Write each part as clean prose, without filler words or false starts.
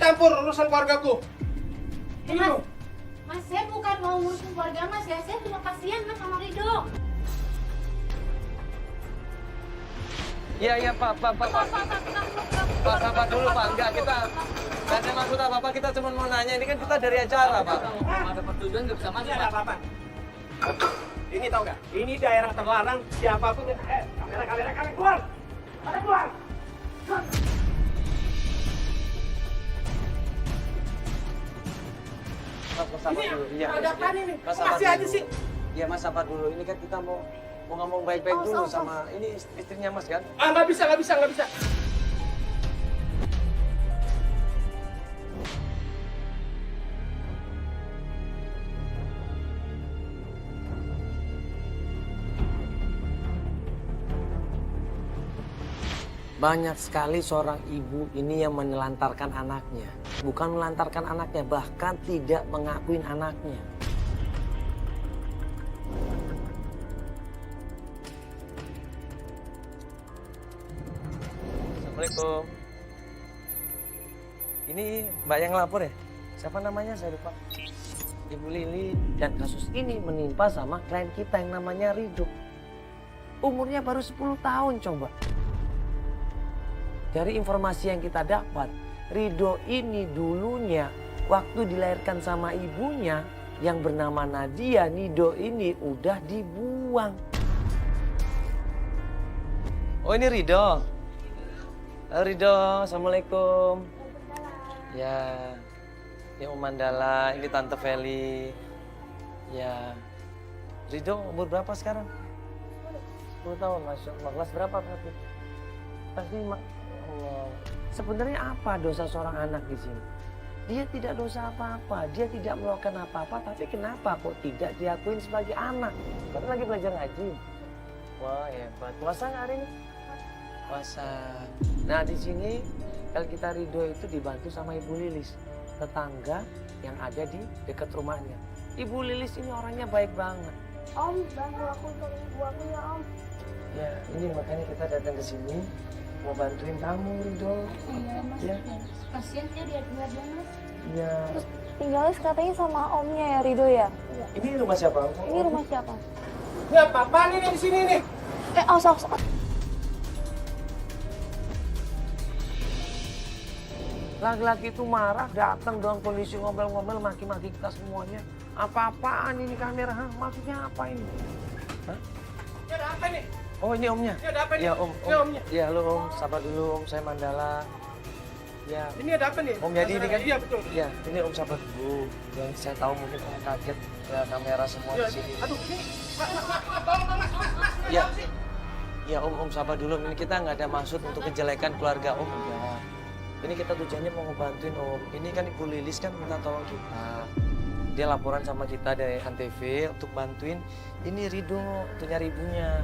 campur urusan keluargaku. Mas, Mas, saya bukan mau ngurusin keluarga Mas ya. Saya cuma kasihan Mas sama Ridho. Iya, Pak dulu, Pak. Enggak, kita nggak ada maksud apa-apa, kita cuma mau nanya. Ini kan kita dari acara, Pak. Ada pertujuan nggak bisa masuk, Ini Pak. ada apa-apa. Ini tahu nggak? Ini daerah terlarang. Siapapun kamera keluar. Ada keluar. Mas sabar dulu. Iya, ada apaan ini? Mas sabar Masih aja dulu. sih. Iya, Mas sabar dulu. Ini kan kita mau ngomong baik-baik dulu sama ini istrinya Mas kan? Nggak bisa. Banyak sekali seorang ibu ini yang menelantarkan anaknya. Bukan melantarkan anaknya, bahkan tidak mengakuin anaknya. Assalamualaikum. Ini Mbak yang lapor ya? Siapa namanya? Saya lupa. Ibu Lili. Dan kasus ini menimpa sama klien kita yang namanya Ridho. Umurnya baru 10 tahun coba. Dari informasi yang kita dapat, Ridho ini dulunya waktu dilahirkan sama ibunya yang bernama Nadia, Ridho ini udah dibuang. Oh ini Ridho. Ridho, Assalamualaikum. Ya, ini Om Mandala, ini Tante Feli. Ya, Ridho umur berapa sekarang? 10 tahun, Masya Allah. Kelas berapa berarti? Kelas 5. Allah. Sebenarnya apa dosa seorang anak di sini? Dia tidak dosa apa-apa, dia tidak melakukan apa-apa, tapi kenapa kok tidak diakuin sebagai anak? Karena lagi belajar ngaji. Wah hebat. Puasa nggak hari ini? Puasa. Nah di sini kalau kita Ridho itu dibantu sama Ibu Lilis, tetangga yang ada di dekat rumahnya. Ibu Lilis ini orangnya baik banget. Om, bantu aku untuk ibu aku ya Om. Ya ini makanya kita datang ke sini. Mau bantuin kamu, Ridho. Iya Mas, Ya. kasihan dia Mas. Iya. Tinggalnya katanya sama omnya ya Ridho ya? Ini rumah siapa? Ini rumah siapa? Ini apa-apaan ini di sini nih? Awas. Laki-laki itu marah, datang doang kondisi ngomel-ngomel, maki-maki kita semuanya. Apa-apaan ini kamera? Hah? Maksudnya apa ini? Hah? Ini ada apa nih? Oh ini omnya? Ini ada apa nih? Ya om. Ini omnya. Ya halo om, sabar dulu om, saya Mandala. Ya, Ini ada apa nih? Om Yadi ini kan? Iya betul. ya ini om sabar dulu. Dan saya tahu mungkin om kaget, ya kamera semua di sini. Aduh, ini. Tolong, mas. Ya, ya om sabar dulu. Ini kita nggak ada maksud untuk kejelekan keluarga om. Enggak. Ini kita tujuannya mau ngebantuin om. Ini kan Ibu Lilis kan minta tolong kita. Dia laporan sama kita dari Antv untuk bantuin. Ini Ridho untuk nyari ibunya.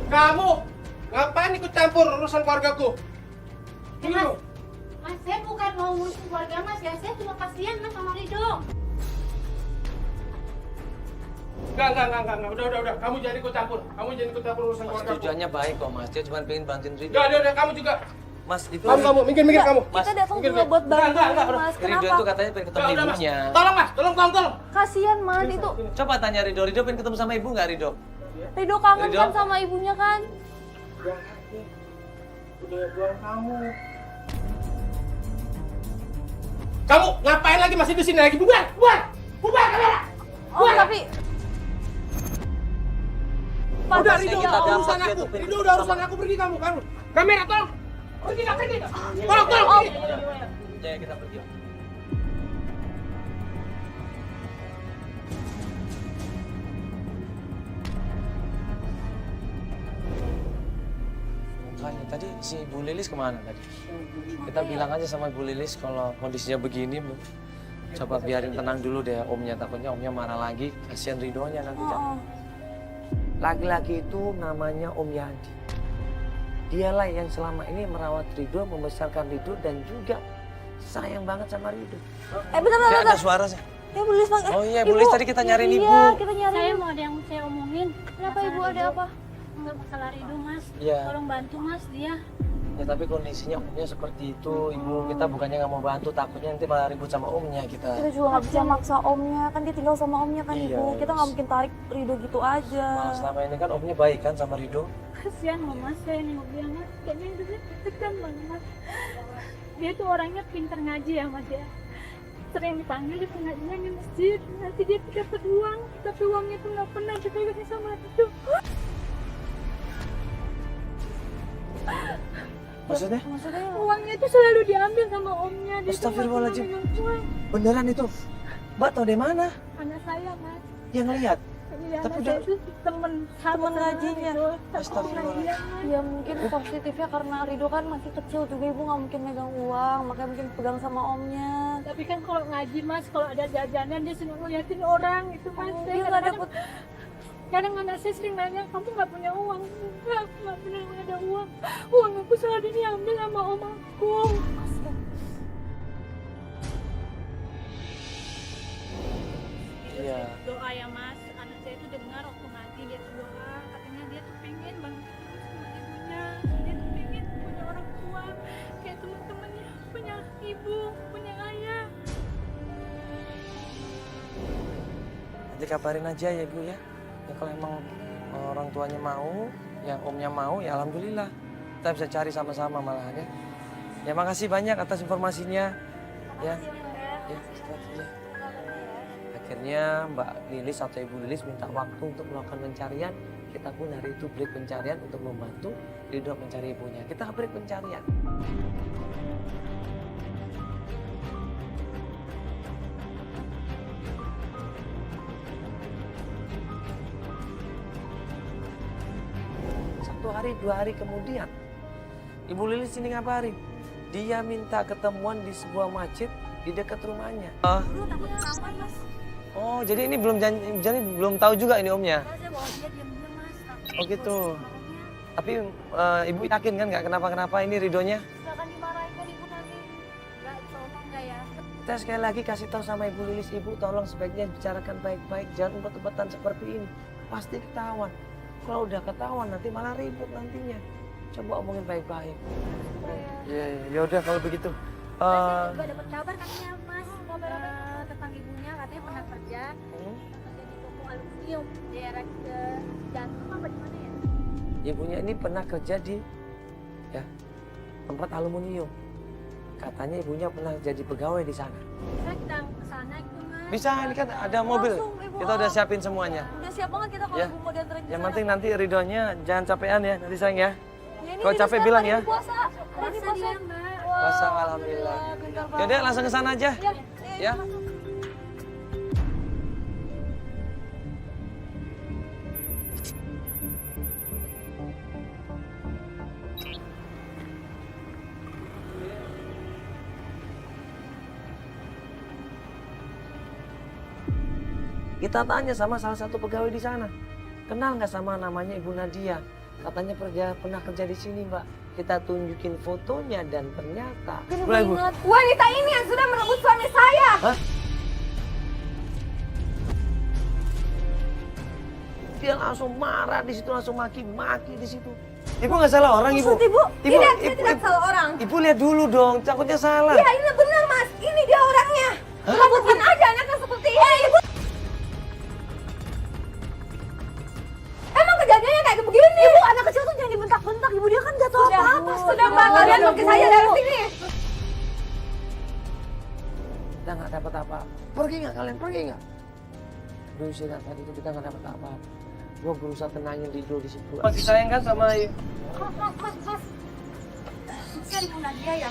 Kamu ngapain ikut campur urusan keluargaku? Mas, Mas, saya bukan mau ngurusin keluarga Mas ya. Saya cuma kasihan Mas sama Ridho. Enggak. Udah. Kamu jangan ikut campur. Urusan Mas, keluargaku. tujuannya baik kok mas. Dia cuma pengen bantuin Ridho. Udah, kamu juga. Mas itu Kamu, mikir kamu. Mas, Kita datang Mikir, juga buat bantu Enggak. Mas. Ridho Kenapa? itu katanya pengen ketemu Udah, Mas. ibunya. Tolong, Mas. Tolong. Kasihan Mas itu. Coba tanya Ridho pengen ketemu sama ibu nggak Ridho? Ridho kangen Ridho? kan sama ibunya kan? Udah buang kamu. Kamu ngapain lagi masih di sini lagi? Bubar kamera. Oh tapi Udah Pas Ridho, yang kita dapat urusan dia aku. tuh pengen Ridho ketemu udah sama- urusan aku, pergi kamu. Kamera tolong. Pergi. Tolong. Ya kita pergi. Makanya tadi si Ibu Lilis kemana tadi? Kita bilang aja sama Ibu Lilis kalau kondisinya begini, Bu. Coba biarin tenang dulu deh omnya, takutnya omnya marah lagi, kasihan Ridhonya nanti. oh. Laki-laki itu namanya Om Yadi. Dialah yang selama ini merawat Ridho, membesarkan Ridho dan juga sayang banget sama Ridho. Bentar. Kayak ada suara sih. Ya Bu Lilis panggil. Oh iya, Bu Lilis tadi kita nyariin Iya, Ibu. kita nyariin. Saya mau ada yang saya omongin. Kenapa Masalah Ibu ada Ridho. apa? Enggak masalah Ridho Mas. Iya. Tolong bantu Mas dia. Ya tapi kondisinya omnya seperti itu, ibu. Kita bukannya nggak mau bantu, takutnya nanti malah ribut sama omnya kita. Kita juga nggak bisa maksa omnya, kan dia tinggal sama omnya kan Iya, ibu. Kita nggak mungkin tarik Rido gitu aja. Nah, selama ini kan omnya baik kan sama Rido. Kasihan mama saya nih mau bilang mas, kayaknya hidupnya tegang banget mas. Dia tuh orangnya pintar ngaji ya mas ya. Sering dipanggil di pengajian di masjid, nanti dia dapat uang, tapi uangnya tuh nggak pernah dipegang sama itu. Maksudnya? Maksudnya Uangnya tuh selalu diambil sama omnya. Dia tuh nggak Astagfirullahaladzim. pernah megang uang. Beneran itu? Mbak tahu dari mana? Anak saya mas, Yang ngeliat? ini Tapi anak udah- saya itu temen ngajinya. Astagfirullah. ya mungkin positifnya karena Rido kan masih kecil juga ibu nggak mungkin megang uang, makanya mungkin pegang sama omnya. Tapi kan kalau ngaji mas, kalau ada jajanan dia senang ngeliatin orang itu mas. Oh, Saya dia nggak kadang-kadang- dapet. Kadang anak saya sering nanya, kamu nggak punya uang? Enggak, aku nggak pernah ada uang. Uang aku selalu diambil sama om aku. Iya. Doa ya mas, anak saya itu dengar waktu ngaji dia tuh doa, katanya dia tuh pengen banget ketemu sama ibunya. Dia tuh pengen punya orang tua kayak teman-temannya, punya ibu, punya ayah. Nanti kabarin aja ya ibu ya. Ya kalau emang orang tuanya mau, yang omnya mau, ya alhamdulillah. Kita bisa cari sama-sama malahan ya. Ya makasih banyak atas informasinya. Ya. Ya, ya. Akhirnya Mbak Lilis atau Ibu Lilis minta waktu untuk melakukan pencarian. Kita pun hari itu break pencarian untuk membantu Rido mencari ibunya. Kita break pencarian. Satu hari, 2 hari kemudian, Ibu Lilis ini ngabarin. Dia minta ketemuan di sebuah masjid di dekat rumahnya. Oh, jadi ini belum jadi belum tahu juga ini omnya. Oh gitu. Tapi ibu yakin kan nggak kenapa-kenapa ini Ridonya? Nggak akan dimarahin kan ibu nanti? Nggak, tolong nggak ya? Kita sekali lagi kasih tahu sama Ibu Lilis, ibu tolong sebaiknya bicarakan baik-baik, jangan umpet-umpetan seperti ini. Pasti ketahuan. Kalau udah ketahuan nanti malah ribut nantinya. Coba omongin baik-baik. Iya, ya udah kalau begitu. Saya juga dapat kabar katanya mas tentang ibunya katanya pernah kerja di toko aluminium daerah Jantung apa di mana ya? Ibunya ini pernah kerja di ya tempat aluminium. Katanya ibunya pernah jadi pegawai di sana. Bisa kita ke sana gitu mas? Bisa, ini kan ada mobil. Langsung, Ibu. Kita udah siapin semuanya. Udah siap banget kita kalau Ya. ibu mau dianterin ke Yang sana. penting nanti Ridonya jangan capean ya, nanti sayang ya. Ya, ini Kalau dia capek sekarang bilang lagi ya. Puasa. Lagi Puasa puasa. dia mbak. Puasa, alhamdulillah. Pintar banget. Yaudah langsung ke sana aja. Ya, Ya. Kita tanya sama salah satu pegawai di sana. Kenal nggak sama namanya Ibu Nadia? Katanya pernah kerja di sini, Mbak. Kita tunjukin fotonya dan ternyata. Mulai, Bu. ingat. Wanita ini yang sudah merebut suami saya. Dia langsung marah di situ, langsung maki-maki di situ. Ibu nggak salah orang, Ibu. Maksud ibu? Tidak, saya Ibu, tidak salah orang. Ibu lihat dulu dong, takutnya salah. Ya ini benar mas, ini dia orangnya. Lakukan aja anaknya seperti ini. Ibu. Emang kejadiannya kayak begini? Ibu, anak kecil tuh jangan dibentak-bentak. Ibu dia kan gak tahu apa-apa. Sudah mbak, kalian pakai saya dari sini. Kita nggak dapat apa. Pergi nggak kalian? Pergi nggak? Aduh, saya tadi itu kita nggak dapat apa. Gua berusaha tenangin Rido di situ. Masih sayang kan sama Mas. Saya Ibu Nadia ya.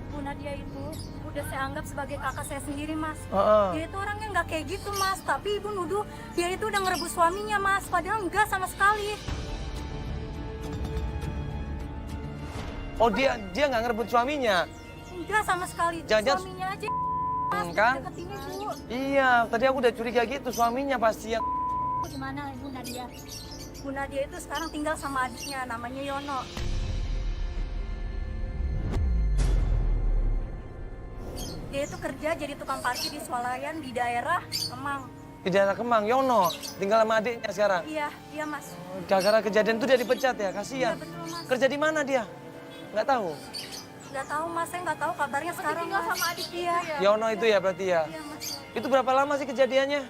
Bu Nadia itu udah saya anggap sebagai kakak saya sendiri mas. Dia itu orangnya nggak kayak gitu mas, tapi ibu nuduh dia itu udah ngerebut suaminya mas, padahal enggak sama sekali. Oh dia nggak ngerebut suaminya. Enggak sama sekali, Jangan-jangan- suaminya aja Kan? deketin ibu. Iya, tadi aku udah curiga gitu suaminya pasti yang. Gimana Ibu Nadia? Bu Nadia itu sekarang tinggal sama adiknya, namanya Yono. Dia itu kerja jadi tukang parkir di swalayan di daerah Kemang. Di daerah Kemang, Yono. Tinggal sama adiknya sekarang. Iya, iya Mas. Gara-gara kejadian itu dia dipecat ya, kasihan. Iya betul Mas. Kerja di mana dia? Nggak tahu. Nggak tahu Mas, saya nggak tahu kabarnya sekarang Mas. sama adik Iya, Yono itu ya berarti ya. iya Mas. Itu berapa lama sih kejadiannya?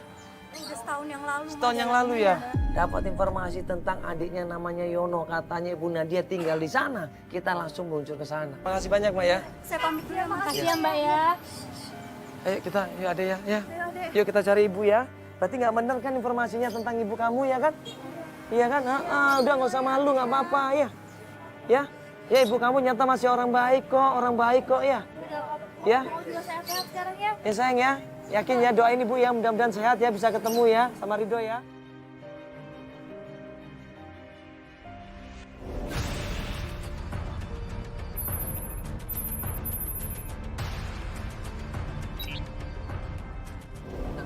Udah setahun yang lalu. Setahun yang lalu ya. Dapat informasi tentang adiknya namanya Yono, katanya Ibu Nadia tinggal di sana. Kita langsung meluncur ke sana. Makasih banyak Mbak ya. Saya pamit dulu ya Mas. Makasih ya Mbak ya. Ayo kita, yuk Ade ya. Yuk kita cari ibu ya. Berarti nggak benar kan informasinya tentang ibu kamu ya kan? Iya kan? Udah nggak usah malu, nggak apa-apa ya. Ya, ya ibu kamu nyata masih orang baik kok ya. Ya. Mau juga sehat-sehat sekarang ya. Ya sayang ya, yakin ya doain ibu ya mudah-mudahan sehat ya bisa ketemu ya sama Ridho ya.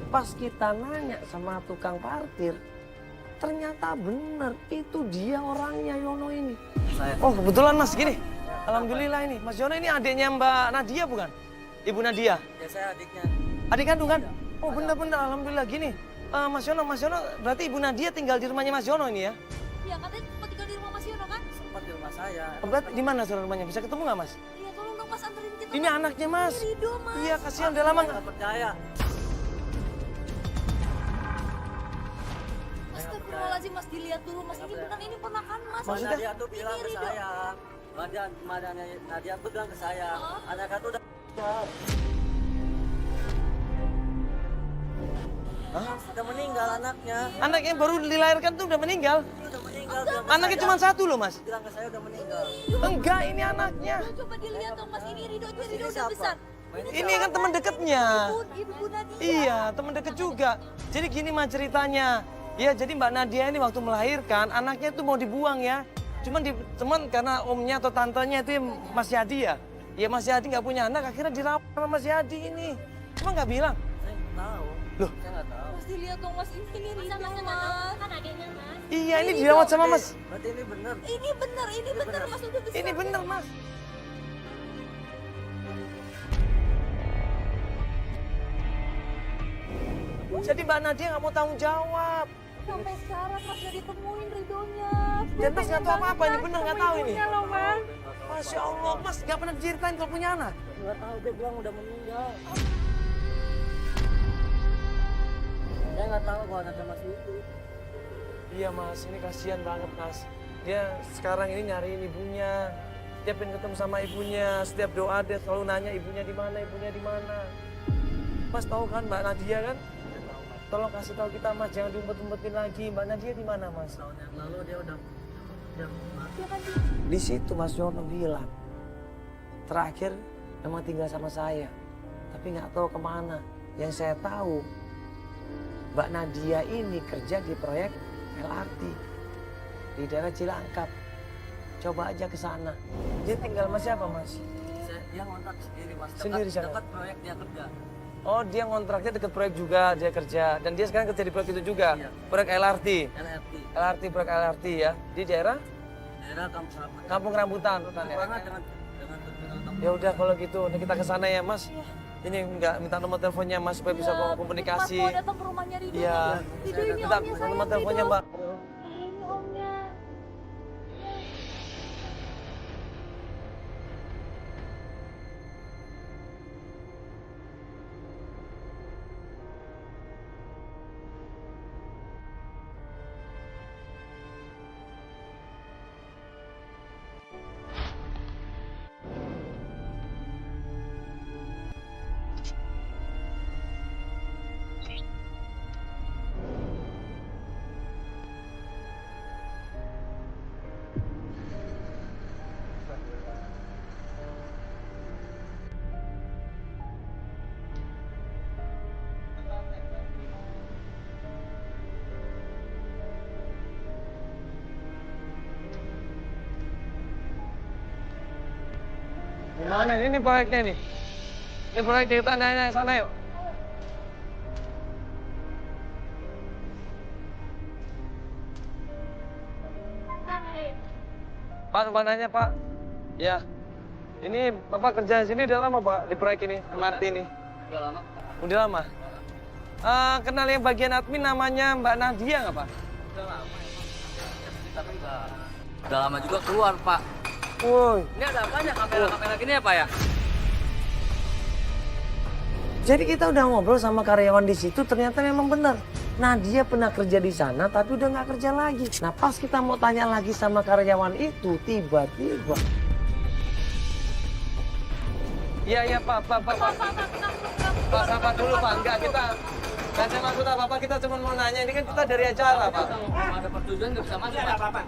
Pas kita nanya sama tukang parkir, ternyata bener itu dia orangnya Yono ini. Oh kebetulan Mas gini, alhamdulillah ini Mas Yono ini adiknya Mbak Nadia bukan? Ibu Nadia? Ya saya adiknya. Adik kandung kan? Oh bener-bener alhamdulillah gini. Mas Yono berarti Ibu Nadia tinggal di rumahnya Mas Yono ini ya? Iya katanya sempat tinggal di rumah Mas Yono kan? Sempat di rumah saya. Berarti di mana saudara rumahnya? Bisa ketemu nggak Mas? Iya tolong dong Mas anterin kita. Ini anaknya Mas. Ridho Mas. Iya kasihan udah lama nggak. Nggak percaya. Astagfirullahaladzim Mas, dilihat dulu Mas, ini benar ini ponakan Mas. Maksudnya? Nadia tuh bilang ke saya. Nadia tuh bilang ke saya. Anaknya tuh udah. Udah meninggal anaknya. Anaknya baru dilahirkan tuh udah meninggal. Udah meninggal. Anaknya cuma satu loh Mas. Bilang ke saya udah meninggal. Enggak ini anaknya. Coba dilihat dong Mas, ini Ridho Ini udah siapa? besar. Ini kan teman dekatnya. Ibu Nadia. Iya, teman deket juga. Jadi gini mah ceritanya. Ya, jadi Mbak Nadia ini waktu melahirkan anaknya tuh mau dibuang ya. Cuman karena omnya atau tantenya itu Mas Yadi ya. Ya Mas Yadi nggak punya anak, akhirnya dirawat sama Mas Yadi ini. Cuma nggak bilang. Saya nggak tahu. Loh? Saya nggak tahu. Mas dilihat dong Mas, ini Ridho Mas. Kan adiknya Mas. Iya, ini dirawat sama Mas. Berarti ini bener. Ini benar Mas udah besar. Ini bener Mas. Jadi Mbak Nadia nggak mau tanggung jawab. Sampai sekarang Mas gak ditemuin Ridhonya. Dan Mas nggak tahu apa-apa, ini bener nggak tahu ini. Loh, Mas. Masya Allah, Mas nggak pernah diceritain kalau punya anak. Nggak tahu dia bilang udah meninggal. Saya nggak tahu kalau anaknya masih itu. Iya Mas, ini kasihan banget Mas. Dia sekarang ini nyariin ibunya. Dia pengen ketemu sama ibunya. Setiap doa dia selalu nanya ibunya di mana, ibunya di mana. Mas tahu kan Mbak Nadia kan? Tolong kasih tahu kita Mas, jangan diumpet-umpetin lagi. Mbak Nadia di mana Mas? Tahun yang lalu dia udah mati. Di situ Mas Yono bilang, terakhir memang tinggal sama saya, tapi nggak tahu kemana. Yang saya tahu, Mbak Nadia ini kerja di proyek LRT di daerah Cilangkap. Coba aja ke sana. Dia tinggal sama siapa Mas? Dia ngontrak sendiri Mas. Sendiri sana? Dekat proyek dia kerja. Oh dia ngontraknya deket proyek juga dia kerja. Dan dia sekarang kerja di proyek itu juga? Iya. Proyek LRT? LRT. Proyek LRT ya. Di daerah? Daerah Kampung Rambutan. Kampung Rambutan. Hubungannya dengan terminal. Ya udah kalau gitu, nanti kita ke sana ya Mas. Ini nggak minta nomor teleponnya Mas supaya bisa komunikasi. Mas mau datang ke rumahnya Ridho. Iya. Ridho ini Minta omnya saya. nomor teleponnya Mbak. Ini omnya. Gimana ini proyeknya nih? Ini proyek kita nanya sana yuk. Pak, nanya Pak. Ya. Ini Bapak kerja di sini udah lama Pak di proyek ini, MRT ini. Udah lama. Udah lama. Kenal yang bagian admin namanya Mbak Nadia nggak, Pak? Tapi udah lama juga keluar, Pak. Woi. Ini ada apanya kamera-kamera gini ya, Pak ya? Jadi kita udah ngobrol sama karyawan di situ, ternyata memang benar. Nadia pernah kerja di sana, tapi udah nggak kerja lagi. Nah, pas kita mau tanya lagi sama karyawan itu, tiba-tiba. Iya, Pak, sabar dulu, Pak. Enggak, kita nggak ada maksud apa-apa, kita cuma mau nanya. Ini kan kita dari acara, Pak. Ada persetujuan nggak bisa masuk, Ada Pak. apa-apa.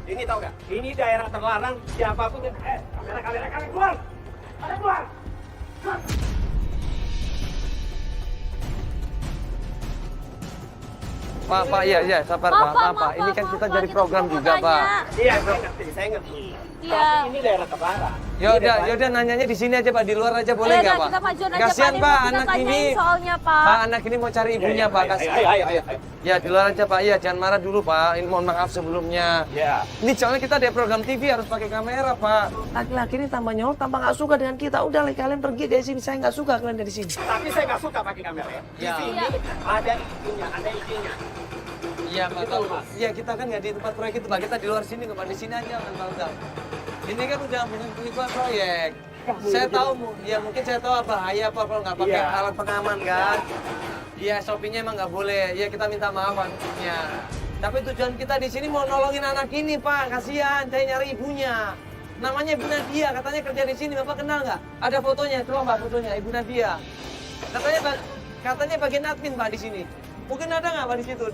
Ini tahu nggak? Ini daerah terlarang. Siapapun yang... kamera kalian keluar! Kalian keluar! Pak, iya, sabar, Pak. Ini kan kita dari program juga, Pak. Iya, saya ngerti. Iya. Tapi ini daerah terlarang. Yaudah, nanyanya di sini aja, Pak. Di luar aja boleh nggak, Pak? Kita majuin aja, Kasihan, Pak. Pak, Kita anak tanyain ini. soalnya, Pak. Pak, anak ini mau cari ibunya, Pak. Ayo. Ya, di luar aja, Pak. Iya, jangan marah dulu, Pak. Ini mohon maaf sebelumnya. Ya. Ini soalnya kita ada program TV harus pakai kamera, Pak. Laki-laki ini tambah nyolot, tambah nggak suka dengan kita. Udah, kalian pergi dari sini. Saya nggak suka kalian dari sini. Tapi saya nggak suka pakai kamera ya. Di Ya. sini ada izinnya. Iya, Pak. Gitu, Pak. Iya, kita kan nggak di tempat proyek itu, Pak. Kita di luar sini, Pak. Di sini aja, Pak. Udah. Ini kan udah bukan pengikut proyek. Saya tahu, ya mungkin saya tahu bahaya apa kalau nggak pakai Iya. alat pengaman kan. Iya, shoppingnya emang nggak boleh. Ya kita minta maaf, Pak. Ya. Tapi tujuan kita di sini mau nolongin anak ini, Pak. Kasihan, saya nyari ibunya. Namanya Ibu Nadia, katanya kerja di sini. Bapak kenal nggak? Ada fotonya, coba Mbak fotonya, Ibu Nadia. Katanya bagian admin, Pak, di sini. Mungkin ada nggak, Pak, di situ?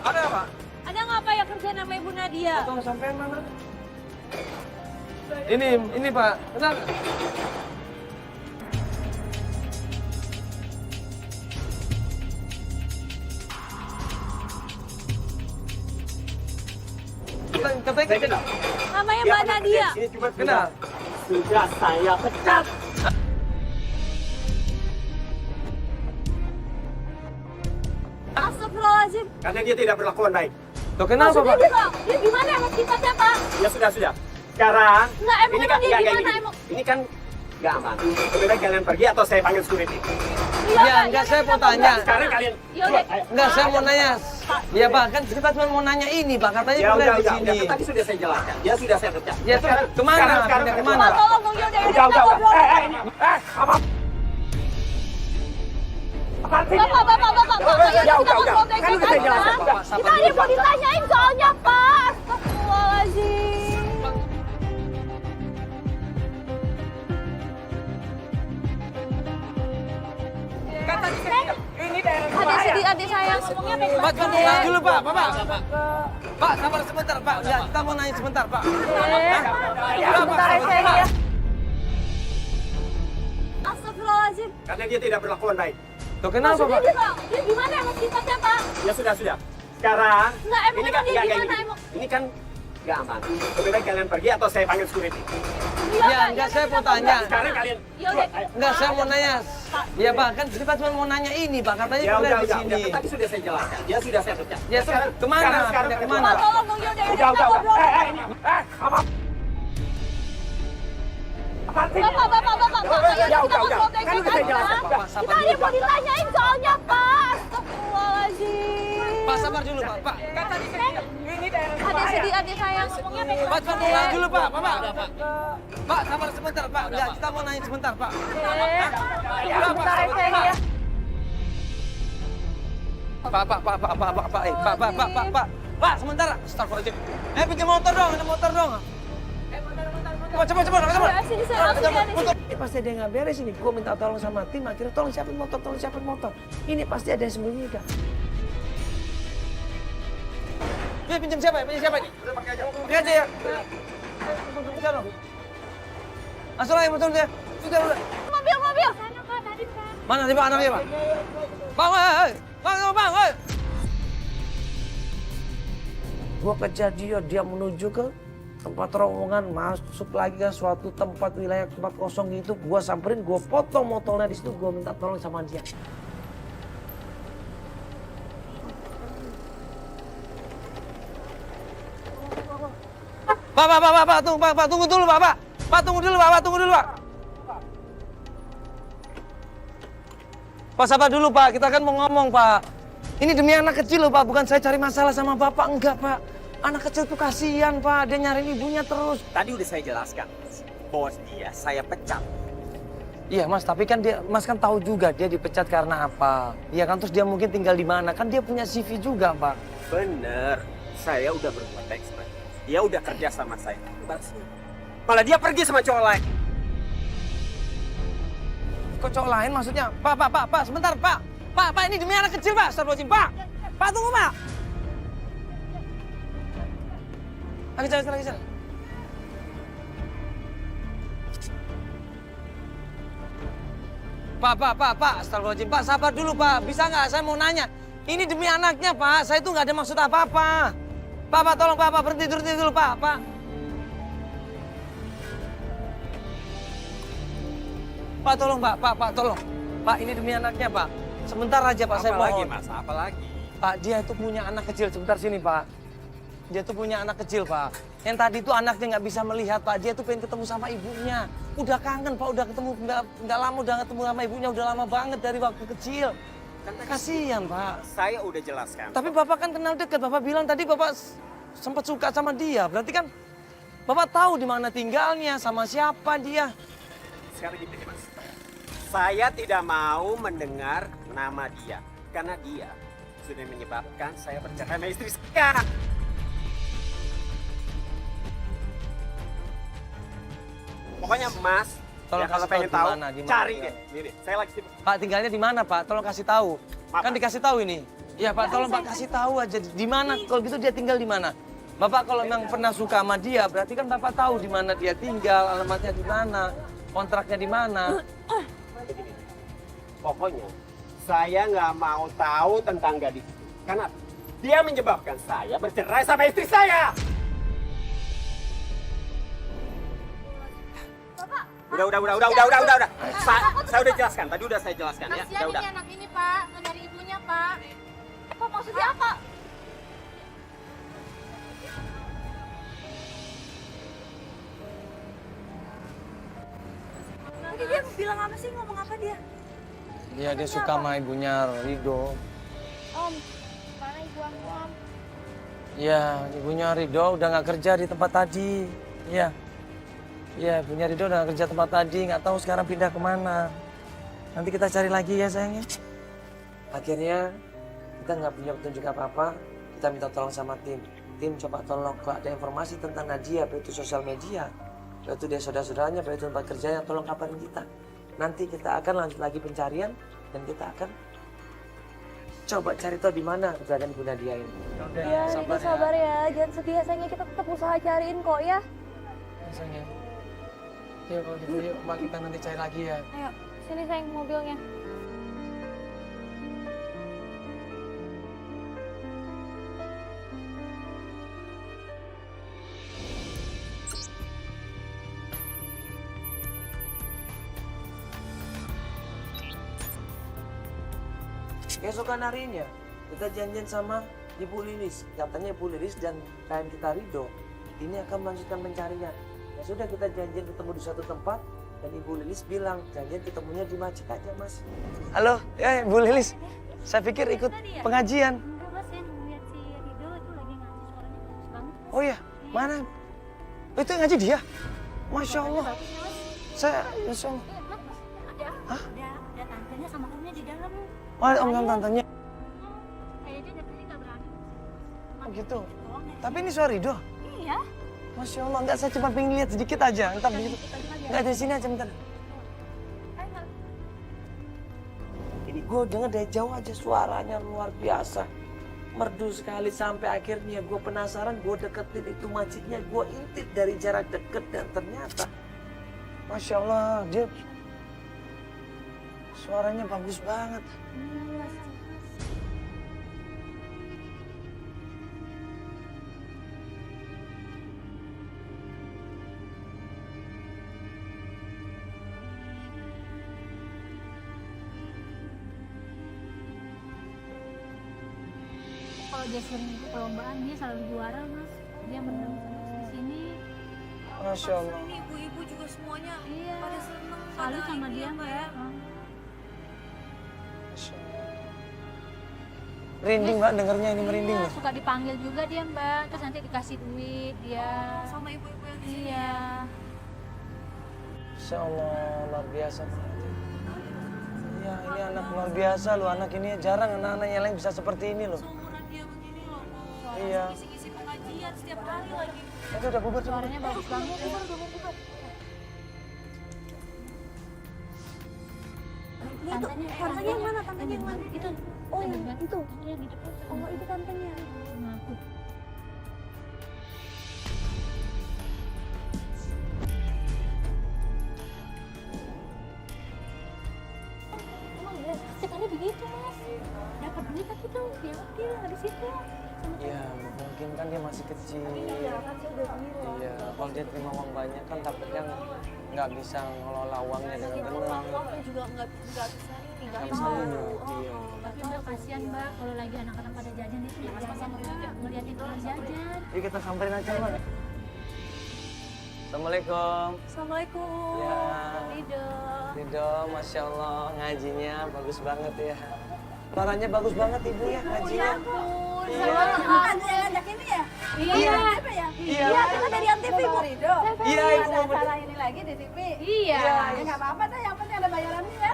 Ada, Pak? Ada nggak, Pak, yang kerja nama Ibu Nadia? Foto sampean mana? Ini Pak, kenal nggak? Katanya Saya kenal. Namanya Dia Mbak pernah Nadia. kerja di sini, cuma kenal. Sudah saya pecat. Astagfirullahaladzim. Karena dia tidak berlakuan baik. Tuh kenapa, Maksudnya Pak? dia gimana emang sifatnya, Pak? Ya sudah. Sekarang Nggak, emang ini dia kan nggak kayak gimana, gini. emang? Ini kan nggak aman. Lebih baik kalian pergi atau saya panggil security. Ya, enggak, saya mau tanya. Sekarang kalian Yaudah. keluar. Ayo. Enggak, saya mau nanya. Ya, Pak, kan kita cuma mau nanya ini, Pak. Katanya Ya boleh udah, di sini. Tadi sudah saya jelaskan. Ya sudah saya pecat. Ya, terus kemana? Pindah kemana? Pak, tolong dong, yaudah. Udah. Kita ngobrol. Apa? Apaan sih? Bapak, Pak, ayo Ya, kita udah. ngobrol Kan baik-baik udah saya aja. jelaskan. Kita ada yang mau ditanyain soalnya, Pak. Astagfirullahaladzim. Ini daerah Adik sayang ngomongnya baik-baik. Pak, tenang dulu, Pak. Pak, sabar sebentar, Pak. Ya, kita mau nanya sebentar, Pak. Sebentar ya, sayang ya. Astagfirullahaladzim. Karena dia tidak berlakuan baik. Tuh kenapa, Maksudnya Pak? dia gimana emang sifatnya, Pak? Ya sudah. Sekarang Nggak, emang ini dia kan nggak kayak gimana, gini. emang? Ini kan nggak aman. Lebih baik kalian pergi atau saya panggil security. Ya, enggak, saya mau tanya. Sekarang kalian Yaudah. keluar. Ayo. Enggak, saya mau nanya. Ya, Pak, kan kita cuma mau nanya ini, Pak. Katanya Ya boleh udah. di sini. Tadi sudah saya jelaskan. Ya sudah saya pecat. Ya, terus kemana? Pindah kemana? Pak, tolong dong, yaudah. Kita Udah. ngobrol. Apa? Apaan sih? Bapak, ayo Ya kita udah. ngobrol Kan baik-baik udah saya jelaskan. aja. Pak, Kita sabar ada dulu, yang mau Pak. ditanyain soalnya, Pak. Astagfirullahaladzim. Pak, sabar dulu, Pak. Pak, Ini daerah Adik sayang ngomongnya baik-baik. Pak, tenang dulu, Pak. Pak, sabar sebentar, Pak. Ya, kita mau nanya sebentar, Pak. Sebentar ya, sayang ya. Pak, sebentar. Astagfirullahaladzim. Pinjam motor dong, ada motor dong. Cepat. Ya, sini sayang. Pasti ada yang nggak beres ini. Gue minta tolong sama tim, akhirnya tolong siapin motor. Ini pasti ada yang sembunyi, Kak. Dia pinjam siapa ini? Udah pakai aja. Dia aja ya. Bisa dong. Langsung aja motor dia. Sudah. Mobil. Sana, Pak, tadi, Pak. Mana sih Pak anaknya, Pak? Bang. Gua kejar dia menuju ke tempat terowongan, masuk lagi ke suatu tempat wilayah tempat kosong gitu. Gua samperin, gua potong motornya di situ, gua minta tolong sama dia. Pak, tunggu dulu, Pak. Pak, tunggu dulu, Pak. Pak, sabar dulu, Pak. Kita kan mau ngomong, Pak. Ini demi anak kecil loh, Pak. Bukan saya cari masalah sama Bapak. Enggak, Pak. Anak kecil tuh kasihan, Pak. Dia nyariin ibunya terus. Tadi udah saya jelaskan, bos dia saya pecat. Iya, Mas. Tapi kan Mas kan tahu juga dia dipecat karena apa. Iya kan, terus dia mungkin tinggal di mana. Kan dia punya CV juga, Pak. Bener, saya udah berbuat baik sama dia. Dia udah kerja sama saya. Balasnya. Malah dia pergi sama cowok lain. Kok cowok lain maksudnya? Pak, sebentar, Pak. Pak, ini demi anak kecil, Pak. Astagfirullahaladzim, Pak. Pak, tunggu, Pak. Lagi jalan. Pak. Astagfirullahaladzim, Pak. Sabar dulu, Pak. Bisa nggak? Saya mau nanya. Ini demi anaknya, Pak. Saya tuh nggak ada maksud apa-apa. Pak, tolong, Pak. Berhenti dulu, Pak. Pak, tolong, Pak, tolong. Pak, ini demi anaknya, Pak. Sebentar aja, Pak, saya mohon. Apalagi, Mas? Apalagi? Pak, dia itu punya anak kecil. Sebentar sini, Pak. Dia tuh punya anak kecil, Pak. Yang tadi tuh anaknya nggak bisa melihat, Pak. Dia tuh pengen ketemu sama ibunya. Udah kangen, Pak. Udah ketemu, nggak lama udah ketemu sama ibunya. Udah lama banget dari waktu kecil. Kasihan, Pak. Saya udah jelaskan. Tapi Bapak kan kenal dekat. Bapak bilang tadi Bapak sempat suka sama dia. Berarti kan Bapak tahu di mana tinggalnya, sama siapa dia. Sekarang gini, Mas. Saya tidak mau mendengar nama dia. Karena dia sudah menyebabkan saya bercerai sama istri saya. Pokoknya Mas, Tolong ya kalau kasih pengen tahu tahu, di mana cari dia. deh. Ini, saya lagi sibuk. Pak, tinggalnya di mana, Pak? Tolong kasih tahu. Maaf, Kan Pak. dikasih tahu ini. Iya, Pak, tolong Pak kasih tahu aja di mana. Kalau gitu dia tinggal di mana? Bapak kalau memang pernah suka sama dia, berarti kan Bapak tahu di mana dia tinggal, alamatnya di mana, kontraknya di mana. Pokoknya saya nggak mau tahu tentang gadis itu. Karena dia menyebabkan saya bercerai sama istri saya. Udah. Saya udah jelaskan. Tadi udah saya jelaskan ya. Kasihan Udah. ini anak ini, Pak. Nggak dari ibunya, Pak. Apa maksudnya apa? Tadi dia bilang apa sih? Ngomong apa dia? Dia suka sama ibunya Rido. Om, mana ibu aku, Om? Iya, ibunya Rido udah nggak kerja di tempat tadi. Iya, ibunya Rido udah nggak kerja tempat tadi. Nggak tahu sekarang pindah kemana. Nanti kita cari lagi ya sayangnya. Akhirnya kita nggak punya petunjuk apa-apa. Kita minta tolong sama tim. Tim coba tolong kalau ada informasi tentang Najia, baik itu sosial media, baik itu dia saudara-saudaranya, baik itu tempat kerjanya, tolong kabarin kita. Nanti kita akan lanjut lagi pencarian dan kita akan coba cari tahu di mana keberadaan Ibu Nadia ini. Ya, Rido sabar ya. Jangan sedih ya, sayangnya. Kita tetap usaha cariin kok ya. Sayang. Yuk kalau gitu yuk, Mbak, kita nanti cari lagi ya. Ayo, sini sayang mobilnya. Keesokan harinya kita janjian sama Ibu Lilis. Katanya Ibu Lilis dan klien kita Rido ini akan melanjutkan pencarian. Ya sudah, kita janjian ketemu di suatu tempat dan Ibu Lilis bilang janjian ketemunya di masjid aja, Mas. Halo, ya Ibu Lilis. Saya pikir ikut pengajian. Enggak, Mas. Saya ngeliat si Rido itu lagi ngaji, suaranya bagus banget. Oh iya, mana? Itu yang ngaji dia? Masya Allah. Bagus ya, Mas. Saya, Masya Allah. Ada tantenya sama omnya di dalam. Oh, om dan tantenya. Kayaknya dari tadi nggak berani. Oh gitu. Doang ya. Tapi ini suara Rido. Iya. Masya Allah, enggak, saya cuma pengen lihat sedikit aja. Entar begitu. Enggak, dari sini aja, bentar. Ini gue denger dari jauh aja suaranya luar biasa. Merdu sekali sampai akhirnya gue penasaran, gue deketin itu masjidnya, gue intip dari jarak deket dan ternyata Masya Allah, dia suaranya bagus banget. Kalau dia sering ikut perlombaan, dia selalu juara, Mas. Dia menang terus di sini. Masya Allah. Ini ibu-ibu juga semuanya Iya. pada seneng. Salut pada sama ini dia, ya, Mbak. Mbak. Merinding Mbak, dengernya ini merinding Iya, loh. suka dipanggil juga dia Mbak, terus nanti dikasih duit dia. Sama ibu-ibu yang di Iya. Insya Allah, luar biasa. Iya, ini anak luar biasa loh, anak ini jarang anak-anak yang lain bisa seperti ini loh. seumuran dia begini loh. Iya. Ngisi-ngisi pengajian setiap hari lagi. Itu udah bubar semua. Suaranya bagus banget. Tantenya, Tantenya yang mana? Tantenya yang mana? Itu. Oh, yang itu. Yang di depan. Oh, itu tantenya. Nah, tuh. Emang ya, ceritanya begitu mas. Dapat duit tapi tuh dia wakil habis itu. Iya, mungkin kan dia masih kecil. Iya, kan saya udah bilang. Iya, kalau dia terima uang banyak kan takutnya nggak bisa ngelola uangnya dengan benar. Uangnya juga nggak bisa ini, nggak Nggak bisa tahu. minum, iya. Tapi mbak kasihan mbak kalau lagi anak-anak pada jajan itu ya biasa ngeliatin orang jajan. Yuk kita samperin aja Mbak. Assalamualaikum. Assalamualaikum. Ya. Ridho. Ridho, Masya Allah, ngajinya bagus banget ya. Suaranya bagus banget Ibu ya, ngajinya. Iya. Bukan saya ngajak ini ya? Iya. Apa ya? Iya. Iya, kita dari Antv, Bu. Ridho. Iya, Ibu Ada mau acara ini lagi di TV. Iya. Ya nggak apa-apa dah, yang penting ada bayarannya ya.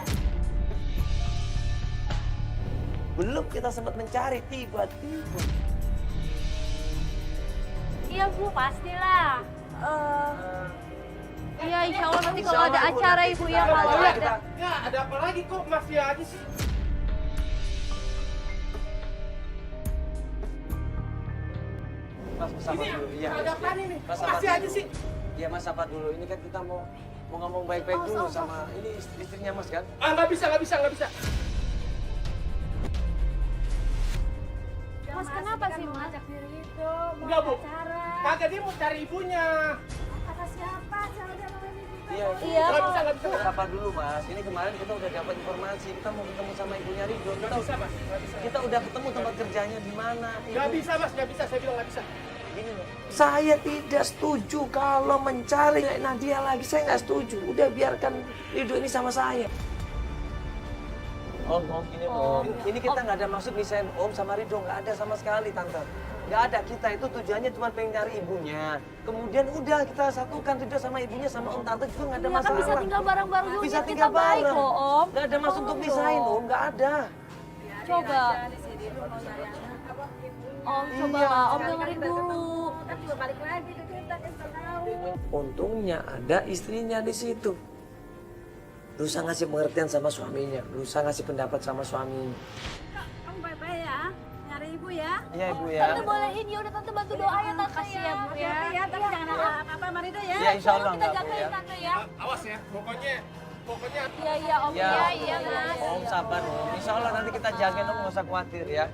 Belum kita sempat mencari, tiba-tiba. Iya bu pastilah. Iya, insya Allah nanti kalau ada acara Ibu ya, kalau ada. Ya, ada apa lagi kok masih aja sih? Mas, sabar Ini dulu. Iya. ada apa nih? Mas, Kok sabar masih dulu. aja sih? Iya Mas, sabar dulu. Ini kan kita mau ngomong baik-baik dulu sama ini istrinya Mas kan? Ah, nggak bisa. Mas kenapa sih mas? Enggak, Bu. Kagak, dia mau cari ibunya. Kata siapa? Siapa dia namanya? Iya. Iya, Nggak Pak. bisa. Sabar dulu Mas. Ini kemarin kita udah dapat informasi. Kita mau ketemu sama ibunya Ridho. Nggak bisa, Mas. Nggak bisa. Kita udah ketemu tempat kerjanya di mana. Nggak bisa, Mas. Nggak bisa. Saya bilang nggak bisa. Gini loh. Saya tidak setuju kalau mencari Nadia lagi. Saya nggak setuju. Udah biarkan Ridho ini sama saya. Om, ini Om. Ini kita nggak ada maksud misahin Om sama Ridho. Nggak ada sama sekali, Tante. Nggak ada. Kita itu tujuannya cuma pengen nyari ibunya. Kemudian udah kita satukan Ridho sama ibunya sama Om. Tante juga nggak ada Iya, kan masalah. bisa tinggal bareng-bareng juga. Bisa Kita tinggal baik bareng. loh, Om. Nggak ada maksud untuk misahin Om. Nggak ada. Coba. Om, coba lah. Om dengerin dulu. Untungnya ada istrinya di situ. Berusaha ngasih pengertian sama suaminya, berusaha ngasih pendapat sama suaminya. Kamu baik-baik ya. Nyari Ibu ya. Iya Ibu ya. Tante bolehin ya udah Tante bantu doa ya Tante Makasih ya. ya, Bu, ya. Hati-hati ya, tapi jangan ada apa-apa sama Ridho ya. Iya, insya Allah Kita enggak, Bu, jagain ya. Tante ya. Awas ya. Pokoknya. Iya, iya Om. Ya, Iya, Mas. Om sabar Om. Insya Allah nanti kita jagain Om, nggak usah khawatir ya.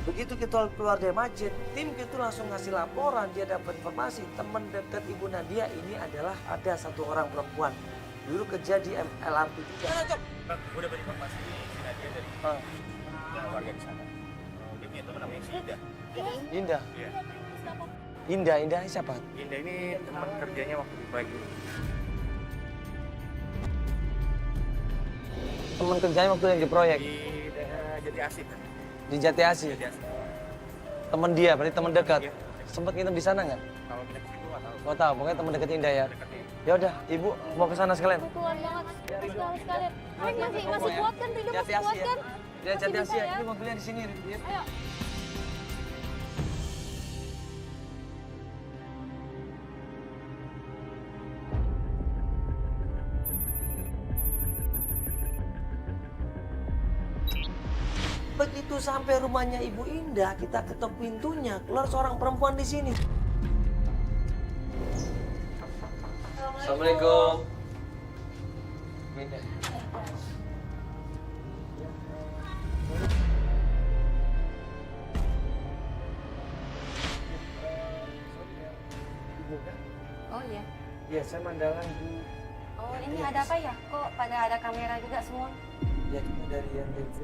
Begitu kita keluar dari masjid, tim itu langsung ngasih laporan, dia dapat informasi teman dekat Ibu Nadia ini adalah ada satu orang perempuan. Dulu kerja di LRT juga. Udah berinformasi si Nadia dari warga di sana. Dia punya teman namanya si Indah. Indah. Iya. Indah siapa? Indah ini teman kerjanya waktu di proyek dulu. Teman kerjanya waktu yang di proyek Di daerah Jati Asih. di Jati Asih. Jati Asih. Teman dia, berarti teman dekat. Iya. Sempat nginep di sana nggak? Kalau kita ke situ nggak tahu. Gak tahu, pokoknya teman dekat Indah ya. Dekatnya. Ya udah, Ibu mau ke sana sekalian. Kebetulan banget. Sekali-sekali. Masih kuat kan? Ridho Jati masih kuat Asih ya. kan? Ya Jati Masih Asih bisa ya. ya? Ini mobilnya di sini. Ya. Ayo. Begitu sampai rumahnya Ibu Indah, kita ketok pintunya, keluar seorang perempuan di sini. Assalamualaikum. Indah. Oh iya. Ya, saya Mandalan Bu. Oh ini ada apa ya? Kok pada ada kamera juga semua? Ya, kita dari NTV.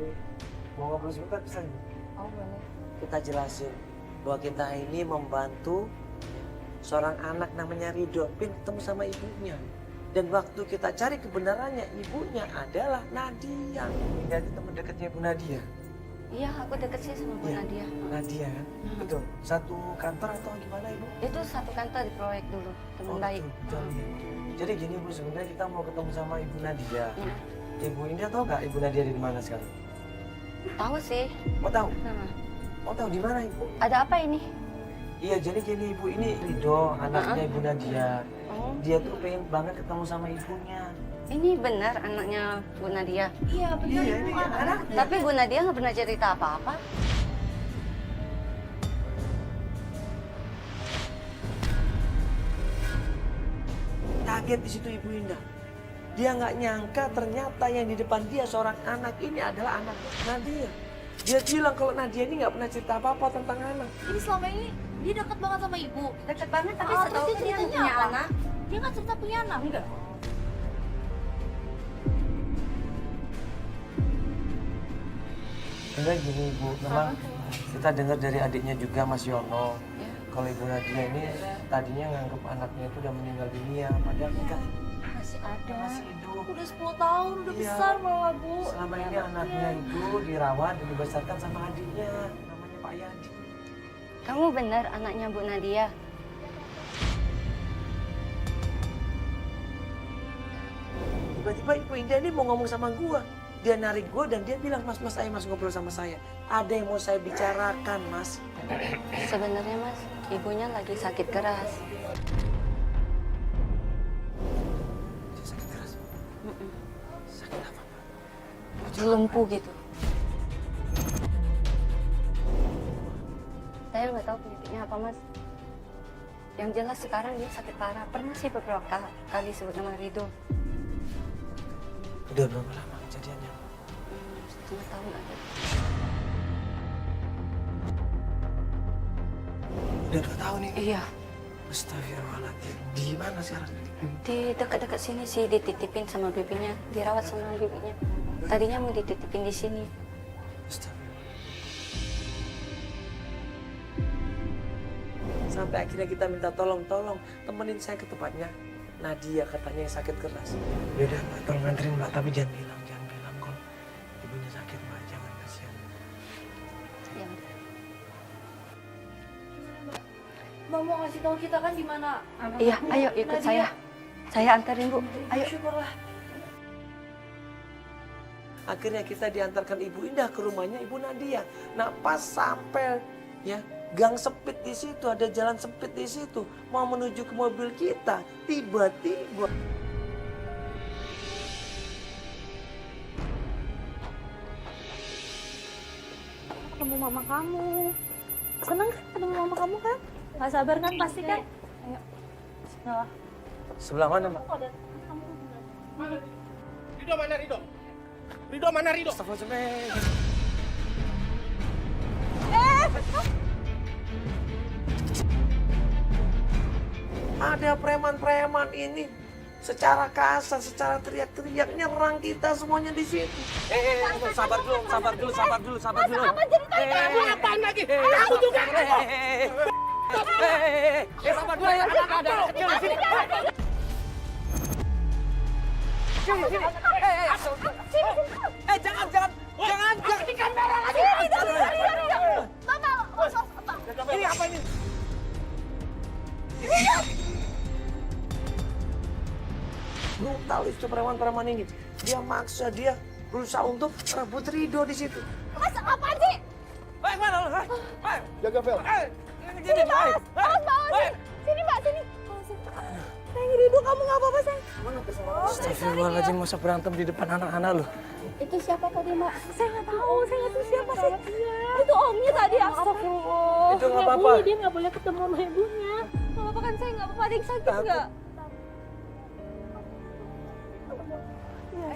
Mau ngobrol sebentar bisa nggak? Oh boleh. Kita jelasin bahwa kita ini membantu seorang anak namanya Ridho, pengen ketemu sama ibunya. Dan waktu kita cari kebenarannya, ibunya adalah Nadia. Ini ada teman dekatnya Ibu Nadia. Iya, aku deket sih sama Bu Iya. Nadia. Nadia kan? Betul. Satu kantor atau gimana Ibu? Itu satu kantor di proyek dulu, teman baik. Betul, iya. Jadi gini Bu, sebenarnya kita mau ketemu sama Ibu Nadia. Iya. Ibu Indah tahu nggak Ibu Nadia di mana sekarang? Tahu sih. Mau tahu? Nah, Mau tahu di mana Ibu? ada apa ini? Iya, jadi gini Ibu, ini Ridho, anaknya Ibu Nadia. Oh, Dia tuh pengen banget ketemu sama ibunya. ini benar anaknya Bu Nadia. Iya benar. Iya, ini kan anaknya. Tapi Bu Nadia nggak pernah cerita apa-apa. Kaget di situ Ibu Indah. Dia nggak nyangka ternyata yang di depan dia seorang anak ini adalah anak Nadia. Dia bilang kalau Nadia ini nggak pernah cerita apa-apa tentang anak. Jadi selama ini dia dekat banget sama ibu. Deket banget, tapi Terus setahu dia dia ceritanya punya apa? anak. Dia nggak cerita punya anak. Enggak. Enggak gini Ibu, memang kita dengar dari adiknya juga Mas Yono. Ya. Kalau Ibu Nadia ini tadinya nganggap anaknya itu udah meninggal dunia, padahal enggak. Masih ada. Masih hidup. Udah 10 tahun, udah Iya. besar malah bu. Selama ini anaknya itu dirawat dan dibesarkan sama adiknya, namanya Pak Yadi. Kamu benar anaknya Bu Nadia. Tiba-tiba Ibu Indah ini mau ngomong sama gua. Dia narik gua dan dia bilang, mas ayo mas ngobrol sama saya. Ada yang mau saya bicarakan mas. Sebenarnya Mas, ibunya lagi sakit keras. Dia sakit keras. Mm-mm. Sakit apa? Lumpuh gitu. Saya nggak tahu penyakitnya apa Mas. Yang jelas sekarang dia sakit parah. Pernah sih beberapa kali sebut nama Ridho. Udah berapa lama kejadiannya? Setengah tahun ada. Udah 2 tahun nih. Iya, Astagfirullahaladzim. Di mana sekarang? di dekat-dekat sini sih dititipin sama bibinya, dirawat sama bibinya. Tadinya mau dititipin di sini. Astagfirullah. Sampai akhirnya kita minta tolong temenin saya ke tempatnya. Nadia katanya yang sakit keras. Yaudah Mbak, tolong nganterin Mbak, tapi jangan bilang kalau ibunya sakit Mbak, jangan, kasihan. Ya. Mbak mau ngasih tahu kita kan di mana anak Iya, ibu, ayo ikut Nadia. saya. Saya anterin Bu. Ayo. Syukurlah. Akhirnya kita diantarkan Ibu Indah ke rumahnya Ibu Nadia. Nah pas sampai ya gang sempit di situ, ada jalan sempit di situ, mau menuju ke mobil kita, tiba-tiba Ketemu mama kamu. Seneng kan ketemu mama kamu kan? Gak sabar kan pasti kan? Ayo. Bismillah. sebelah mana Mbak? Kok ada kamu? Ridho mana Ridho? Ridho mana Ridho? Astagfirullahaladzim. Ada preman-preman ini secara kasar, secara teriak-teriak nyerang kita semuanya di situ. Sabar dulu. Apa ceritanya? Kamu ngapain lagi? Aku juga. Sabar dulu ya, ada anak kecil di sini. Jangan. Ini apa ini? Brutal itu preman-preman ini. Dia maksa, dia berusaha untuk rebut Ridho di situ. Mas, apaan sih? Mana lu? Jaga Vel. Sini Mas, sini Mbak, sini. Sayang Ridho, kamu nggak apa-apa sayang? Astagfirullahaladzim, masa berantem di depan anak-anak lu. Itu siapa tadi Mbak? Saya nggak tahu siapa sih. Itu omnya tadi, astagfirullah. Itu nggak apa-apa. Dia nggak boleh ketemu sama ibunya. Nggak apa-apa kan saya nggak apa-apa, ada yang sakit nggak?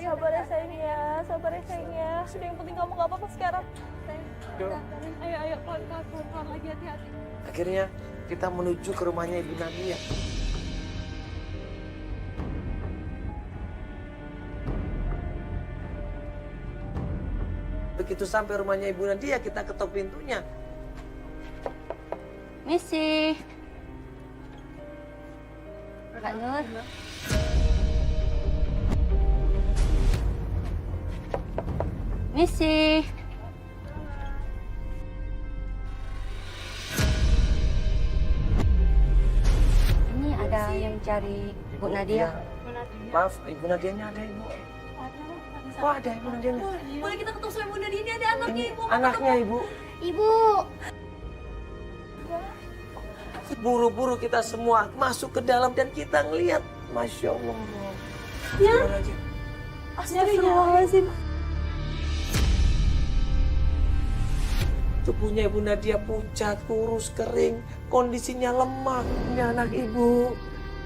Sabar ya sayang ya, sabar ya sayang ya. Sudah yang penting kamu nggak apa-apa sekarang. Ayo, pelan-pelan lagi, hati-hati. Akhirnya kita menuju ke rumahnya Ibu Nadia. Begitu sampai rumahnya Ibu Nadia, kita ketok pintunya. Misi. Kak Nur. Misi. Ini ada yang cari Bu Nadia. Maaf, Ibu Nadianya ada, Ibu. Kok ada Ibu Nadianya? Boleh kita ketemu sama Bu Nadia? Ini ada anaknya, Ibu. Anaknya, Ibu. Ibu. Buru-buru kita semua masuk ke dalam dan kita ngelihat. Masya Allah. Ya. Astagfirullahaladzim. Tubuhnya Ibu Nadia pucat, kurus, kering, kondisinya lemah. Ini anak Ibu.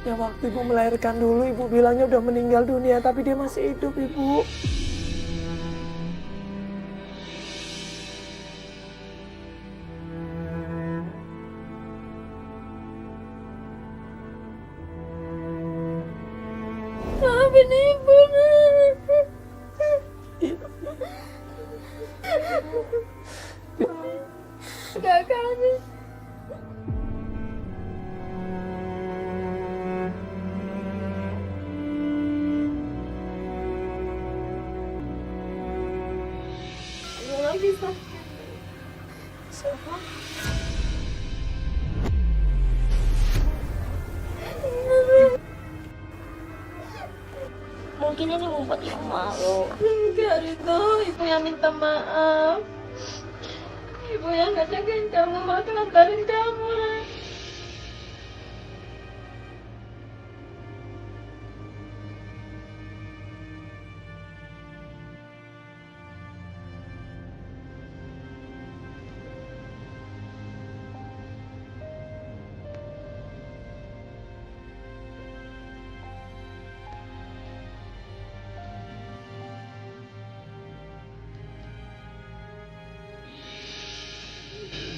Yang waktu Ibu melahirkan dulu, Ibu bilangnya udah meninggal dunia, tapi dia masih hidup, Ibu. Maafin ibu. Kakaknya. Lagi sakit. Mungkin ini membuat ibu malu. Enggak, Rito. Ibu yang minta maaf. Ibu yang nggak jagain kamu, malah ngantarin kamu.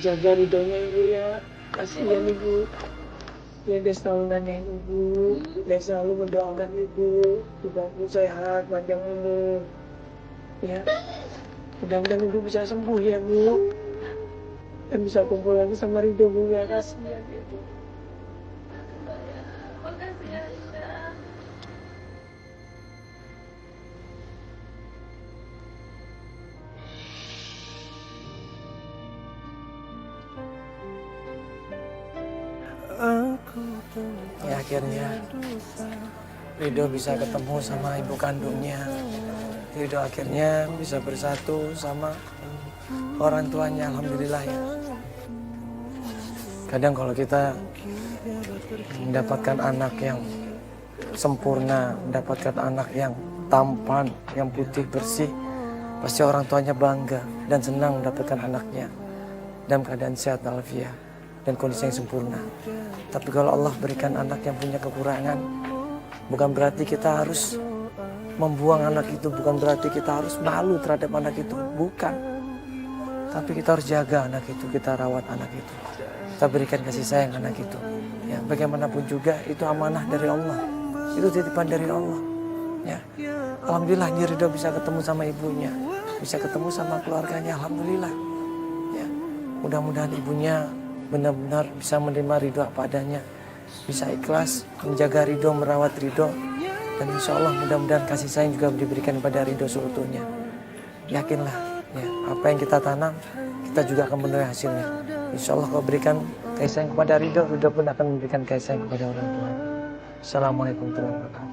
Jaga ridhonya Ibu ya. Kasihan Ibu. Dia selalu nanyain Ibu. Dia selalu mendoakan Ibu. Supaya Ibu sehat, panjang umur. Ya. Mudah-mudahan Ibu bisa sembuh ya Bu. Dan bisa kumpul lagi sama Ridho Bu ya. Kasihan Ibu. Makasih ya, Rita. Ya akhirnya Ridho bisa ketemu sama ibu kandungnya. Ridho akhirnya bisa bersatu sama orang tuanya. Alhamdulillah ya. Kadang kalau kita mendapatkan anak yang sempurna, mendapatkan anak yang tampan, yang putih bersih, pasti orang tuanya bangga dan senang mendapatkan anaknya dalam keadaan sehat walafiat dan kondisi yang sempurna. Tapi kalau Allah berikan anak yang punya kekurangan, bukan berarti kita harus membuang anak itu, bukan berarti kita harus malu terhadap anak itu, bukan. Tapi kita harus jaga anak itu, kita rawat anak itu, kita berikan kasih sayang anak itu. Ya, bagaimanapun juga itu amanah dari Allah, itu titipan dari Allah. Ya, alhamdulillah Ridho bisa ketemu sama ibunya, bisa ketemu sama keluarganya, alhamdulillah. Ya, mudah-mudahan ibunya benar-benar bisa menerima Ridho apa adanya, bisa ikhlas menjaga Ridho, merawat Ridho, dan insya Allah mudah-mudahan kasih sayang juga diberikan kepada Ridho seutuhnya. Yakinlah, ya, apa yang kita tanam kita juga akan menuai hasilnya. Insya Allah kalau berikan kasih sayang kepada Ridho, Ridho pun akan memberikan kasih sayang kepada orang tua. Assalamualaikum warahmatullahi wabarakatuh.